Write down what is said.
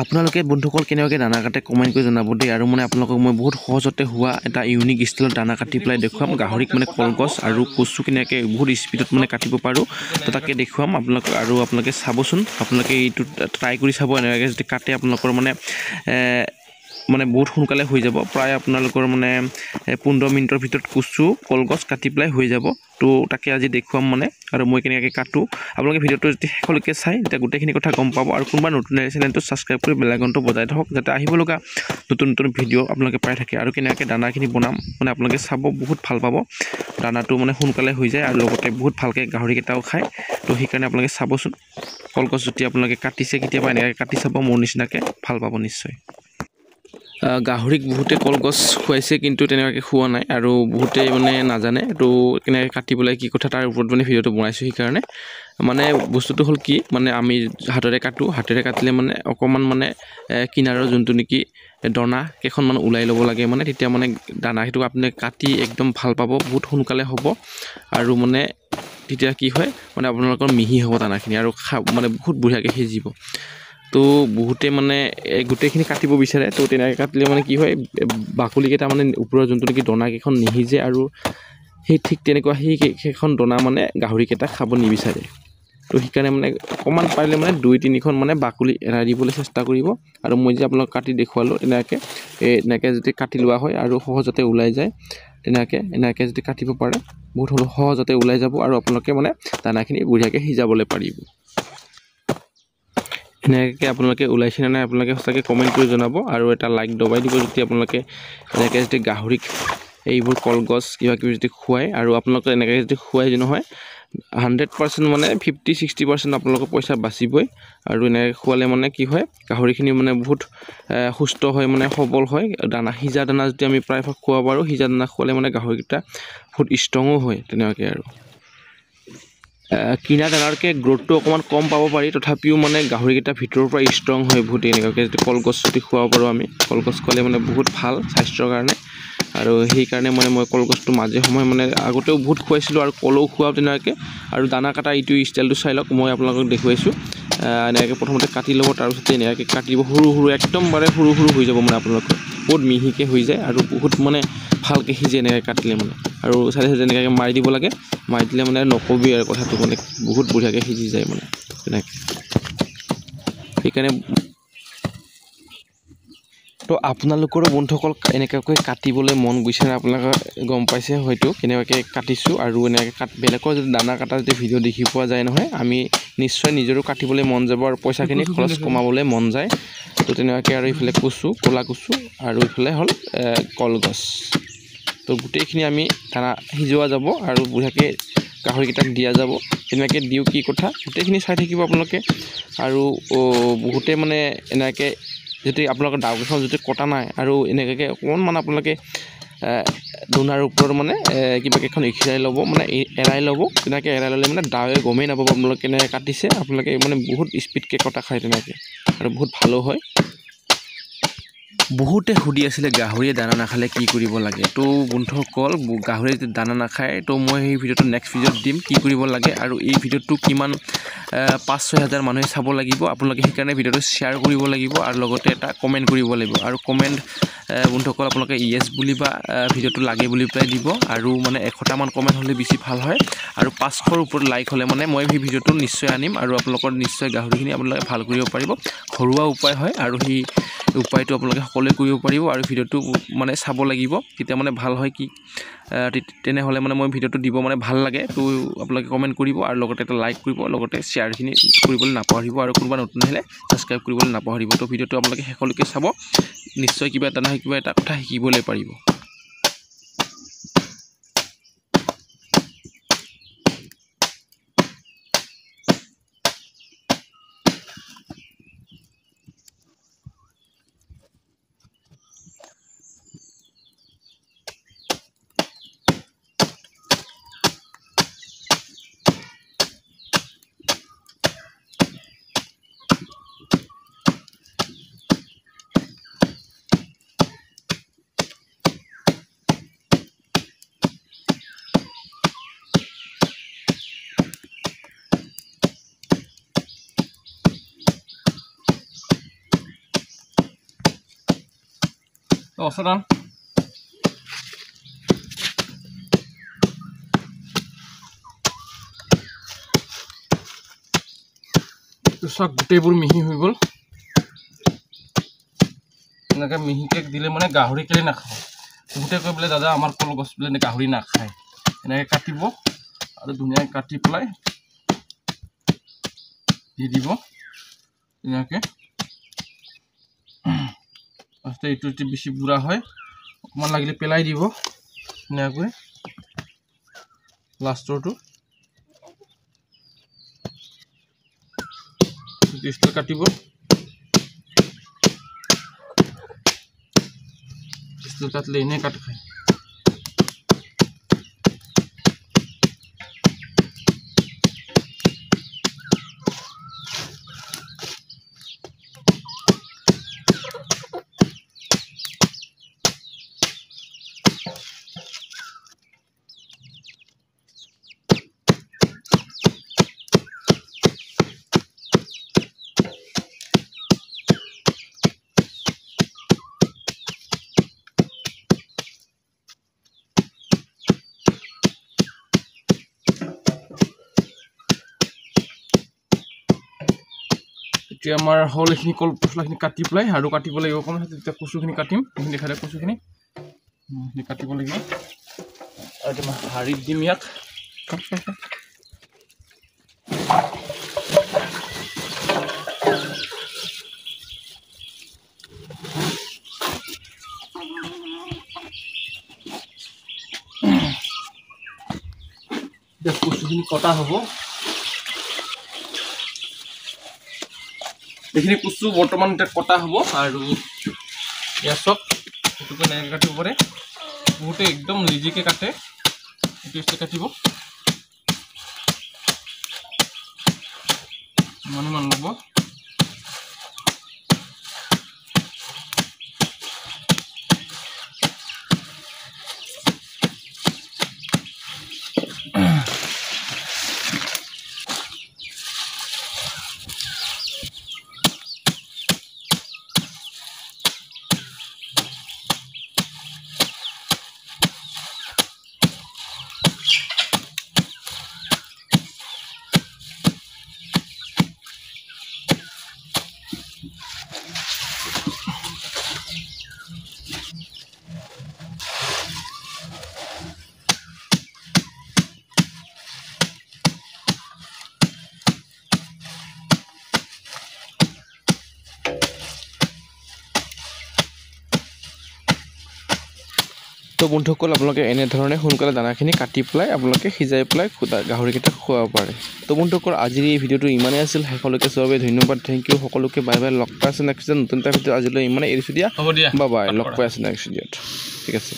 আপোনালোকে বন্ধুসকল কেনেকৈ দানা কাটে কমেণ্ট কৰি জনাব দেই। আৰু মানে আপোনালোকক মই বহুত সহজতে হোৱা এটা ইউনিক ষ্টাইলত দানা কাটি পেলাই দেখুৱাম। গাহৰিক মানে কলগছ আৰু কচু কেনেকৈ বহুত স্পীডত মানে কাটিব পাৰোঁ তো তাকে দেখুৱাম আপোনালোকক। আৰু আপোনালোকে চাবচোন, আপোনালোকে এইটো ট্ৰাই কৰি চাব। এনেকৈ যদি কাটে আপোনালোকৰ মানে বহুত সোনকালে হৈ যাব। প্ৰায় আপোনালোকৰ মানে 15 মিনিটৰ ভিতৰত কচু কলগছ কাটি পেলাই হৈ যাব। তো তাকে আজি দেখুৱাম মানে, আৰু মই কেনেকৈ কাটোঁ। আপোনালোকে ভিডিঅ'টো যদি শেষলৈকে চাই তেতিয়া গোটেইখিনি কথা গম পাব। আৰু কোনোবা নতুন চেনেলটো ছাবস্ক্ৰাইব কৰি বেল আইকনটো বজাই থওক, যাতে আহিব লগা নতুন নতুন ভিডিঅ' আপোনালোকে পাই থাকে। আৰু কেনেকৈ দানাখিনি বনাম মানে আপোনালোকে চাব, বহুত ভাল পাব। দানাটো মানে সোনকালে হৈ যায় আৰু লগতে বহুত ভালকৈ গাহৰিকেইটাও খায়। তো সেইকাৰণে আপোনালোকে চাবচোন। কলগছ যদি আপোনালোকে কাটিছে কেতিয়াবা এনেকৈ কাটি চাব, মোৰ নিচিনাকৈ ভাল পাব নিশ্চয়। গাহৰিক বহুতে কলগছ খুৱাইছে, কিন্তু তেনেকুৱাকৈ খোৱা নাই। আৰু বহুতে মানে নাজানে তো কেনেকৈ কাটিবলৈ কি কথা, তাৰ ওপৰত মানে ভিডিঅ'টো বনাইছোঁ। সেইকাৰণে মানে বস্তুটো হ'ল কি, মানে আমি হাতেৰে কাটোঁ। হাতেৰে কাটিলে মানে অকণমান মানে কিনাৰৰ যোনটো নেকি দনা কেইখনমান ওলাই ল'ব লাগে। মানে তেতিয়া মানে দানা সেইটো আপুনি কাটি একদম ভাল পাব, বহুত সোনকালে হ'ব। আৰু মানে তেতিয়া কি হয়, মানে আপোনালোকৰ মিহি হ'ব দানাখিনি, আৰু মানে বহুত বঢ়িয়াকৈ সিজিব। তো বহুতে মানে গোটেইখিনি কাটিব বিচাৰে। তো তেনেকৈ কাটিলে মানে কি হয়, বাকলিকেইটা মানে ওপৰৰ যোনটো নেকি দনাকেইখন নিসিজে, আৰু ঠিক তেনেকুৱা সেইখন দনা মানে গাহৰিকেইটা খাব নিবিচাৰে। তো সেইকাৰণে মানে অকণমান পাৰিলে মানে 2-3খন মানে বাকলি এৰাই দিবলৈ চেষ্টা কৰিব। আৰু মই যে আপোনালোক কাটি দেখুৱালোঁ এনেকৈ যদি কাটি লোৱা হয় আৰু সহজতে ওলাই যায়, এনেকৈ যদি কাটিব পাৰে বহুত সহজতে ওলাই যাব। আৰু আপোনালোকে মানে দানাখিনি বঢ়িয়াকৈ সিজাবলৈ পাৰিব। এনেকৈ আপোনালোকে ওলাইছে নে নাই আপোনালোকে সঁচাকৈ কমেণ্ট কৰি জনাব। আৰু এটা লাইক দবাই দিব যদি আপোনালোকে এনেকৈ যদি গাহৰিক এইবোৰ কলগছ কিবাকিবি যদি খুৱায়। আৰু আপোনালোকে এনেকৈ যদি খুৱাই নহয়, 100% মানে 50-60% আপোনালোকৰ পইচা বাচিবই। আৰু এনেকৈ খোৱালে মানে কি হয়, গাহৰিখিনি মানে বহুত সুস্থ হয়, মানে সবল হয়। সিজা দানা যদি আমি প্ৰায়ভাগ খুৱাব পাৰোঁ, সিজা দানা খোৱালে মানে গাহৰিকেইটা বহুত ষ্ট্ৰঙো হয় তেনেকুৱাকৈ। আৰু কিনা দানাতকৈ গ্ৰ'থটো অকণমান কম পাব পাৰি, তথাপিও মানে গাহৰিকেইটা ভিতৰৰ পৰা ষ্ট্ৰং হয় বহুত। এনেকুৱাকৈ যদি কলগছ যদি খুৱাব পাৰোঁ আমি, কলগছ খোৱালে মানে বহুত ভাল স্বাস্থ্যৰ কাৰণে। আৰু সেইকাৰণে মানে মই কলগছটো মাজে সময়ে মানে আগতেও বহুত খুৱাইছিলোঁ, আৰু কলও খুৱাওঁ তেনেকুৱাকৈ। আৰু দানা কাটা এইটো ষ্টাইলটো চাই লওক, মই আপোনালোকক দেখুৱাইছোঁ। এনেকৈ প্ৰথমতে কাটি ল'ব, তাৰপিছত এনেকৈ কাটিব, সৰু একদমবাৰে সৰু হৈ যাব। মানে আপোনালোকৰ বহুত মিহিকৈ হৈ যায়, আৰু বহুত মানে ভালকৈ সিজে এনেকৈ কাটিলে মানে। আৰু চাইডে এনেকৈ মাৰি দিব লাগে, মাৰি দিলে মানে নকবি আৰু কথাটো, মানে বহুত বঢ়িয়াকৈ সিজি যায় মানে তেনেকৈ। সেইকাৰণে তো আপোনালোকৰো বন্ধুসকল এনেকুৱাকৈ কাটিবলৈ মন গৈছে নে, আপোনালোকে গম পাইছে হয়তো কেনেকুৱাকৈ কাটিছোঁ। আৰু এনেকৈ বেলেগৰ যদি দানা কাটা যদি ভিডিঅ' দেখি পোৱা যায় নহয়, আমি নিশ্চয় নিজৰো কাটিবলৈ মন যাব, আৰু পইচাখিনি খৰচ কমাবলৈ মন যায়। তো তেনেকুৱাকৈ আৰু এইফালে ক'লা কচু, আৰু এইফালে হ'ল কলগছ। তো গোটেইখিনি আমি দানা সিজোৱা যাব, আৰু বঢ়িয়াকৈ গাহৰিকেইটাক দিয়া যাব। তেনেকৈ দিওঁ কি কথা, গোটেইখিনি চাই থাকিব আপোনালোকে। আৰু বহুতে মানে এনেকৈ যদি আপোনালোকৰ দাওকেইখন যদি কটা নাই, আৰু এনেকুৱাকৈ অকণমান আপোনালোকে দোনাৰ ওপৰত মানে কিবা কেইখন এৰাই ল'ব, মানে এৰাই ল'ব। তেনেকৈ এৰাই ল'লে মানে দাৱে গমেই নাপাব আপোনালোকে কেনেকৈ কাটিছে। আপোনালোকে মানে বহুত স্পীডকৈ কটা খায় তেনেকৈ, আৰু বহুত ভালো হয়। বহুতে সুধি আছিলে গাহৰিয়ে দানা নাখালে কি কৰিব লাগে। তো বন্ধুসকল, গাহৰিয়ে যদি দানা নাখায়, তো মই সেই ভিডিঅ'টো নেক্সট ভিডিঅ'ত দিম কি কৰিব লাগে। আৰু এই ভিডিঅ'টো কিমান 5-6 হাজাৰ মানুহে চাব লাগিব। আপোনালোকে সেইকাৰণে ভিডিঅ'টো শ্বেয়াৰ কৰিব লাগিব, আৰু লগতে এটা কমেণ্ট কৰিব লাগিব। আৰু কমেণ্ট বন্ধুসকল আপোনালোকে ইয়েছ বুলি বা ভিডিঅ'টো লাগে বুলি পেলাই দিব। আৰু মানে 100টামান কমেণ্ট হ'লে বেছি ভাল হয়। আৰু 500ৰ ওপৰত লাইক হ'লে মানে মই সেই ভিডিঅ'টো নিশ্চয় আনিম, আৰু আপোনালোকৰ নিশ্চয় গাহৰিখিনি আপোনালোকে ভাল কৰিব পাৰিব। ঘৰুৱা উপায় হয়, আৰু সেই উপায়টো আপোনালোকে সকলোৱে কৰিব পাৰিব। আৰু ভিডিঅ'টো মানে চাব লাগিব, তেতিয়া মানে ভাল হয় কি, তেনেহ'লে মানে মই ভিডিঅ'টো দিব মানে ভাল লাগে। তো আপোনালোকে কমেণ্ট কৰিব, আৰু লগতে এটা লাইক কৰিব, লগতে শ্বেয়াৰখিনি কৰিবলৈ নাপাহৰিব। আৰু কোনোবা নতুন আহিলে ছাবস্ক্ৰাইব কৰিবলৈ নাপাহৰিব। তো ভিডিঅ'টো আপোনালোকে শেষলৈকে চাব, নিশ্চয় কিবা এটা নহয় কিবা এটা কথা শিকিবলৈ পাৰিব। অসাধাৰণ সব গোটেইবোৰ মিহি হৈ গ'ল এনেকৈ মিহিকৈ দিলে মানে গাহৰি কেলে নাখাওঁ বহুতে কৈ বোলে দাদা আমাৰ কলগছ বোলে গাহৰি নাখায় এনেকৈ কাটিব আৰু ধুনীয়াকৈ কাটি পেলাই দি দিব ধুনীয়াকৈ ফাৰ্ষ্টে এইটো বেছি বুঢ়া হয় অকণমান লাগিলে পেলাই দিব ধুনীয়াকৈ লাষ্টৰটো পিছটো কাটিব পিছটো কাটিলে এনেই কাট খায় এতিয়া আমাৰ হল এইখিনি কল পচলাখিনি কাটি পেলাই আৰু কাটিব লাগিব অকণমান তেতিয়া কচুখিনি কাটিম এইখিনি দেখালে কচুখিনি কাটিব লাগিব আৰু এতিয়া হাৰিত দিম ইয়াক এতিয়া কচুখিনি কটা হ'ব এইখিনি কচু বৰ্তমান এতিয়া কটা হ'ব আৰু এয়া চব কচুটো এনেকৈ কাটিব পাৰে বহুতে একদম লিজিকৈ কাটে এইটো কাটিব ইমান ল'ব তো বন্ধুসকল আপোনালোকে এনেধৰণে সোনকালে দানাখিনি কাটি পেলাই আপোনালোকে সিজাই পেলাই গাহৰিকেইটা খুৱাব পাৰে তো বন্ধুসকল আজিৰ এই ভিডিঅ'টো ইমানেই আছিল শেষলৈকে চোৱাৰ বাবে ধন্যবাদ থেংক ইউ সকলোকে বাই বাই লগ পাই আছে নেক্সট নতুন এটা ভিডিঅ' আজিলৈ ইমানেই এৰিছোঁ দিয়া বাই বাই লগ পাই আছে নেক্সট ভিডিঅ'ত ঠিক আছে